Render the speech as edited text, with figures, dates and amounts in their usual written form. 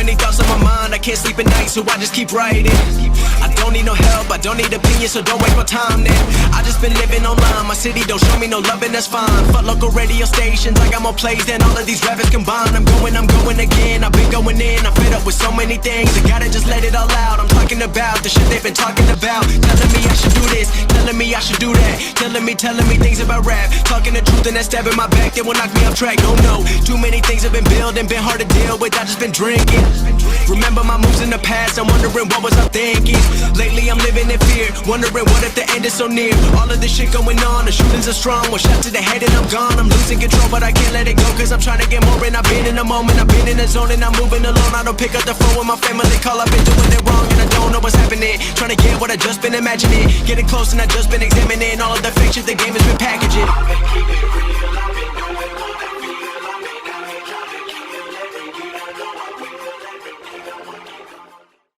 many thoughts on my mind, I can't sleep at night, so I just keep writing. I don't need no help, I don't need opinions, so don't waste my time then. I just been living online, my city don't show me no loving, that's fine. Fuck local radio stations, I got more plays than all of these rappers combined. I'm going again, I've been going in, I'm fed up with so many things. I gotta just let it all out, I'm talking about the shit they've been talking about. Telling me I should do this, telling me I should do that. Telling me things about rap. Talking the truth and that stab in my back, that will knock me off track. Oh no, too many things have been building, been hard to deal with, I just been drinking. Remember my moves in the past, I'm wondering what was I thinking. Lately I'm living in fear, wondering what if the end is so near. All of this shit going on, the shootings are strong. One shot to the head and I'm gone. I'm losing control but I can't let it go, cause I'm trying to get more. And I've been in the moment, I've been in the zone, and I'm moving alone. I don't pick up the phone when my family call, I've been doing it wrong and I don't know what's happening. Trying to get what I just been imagining, getting close and I just been examining all of the fake shit the game has been packaging. Keep it real,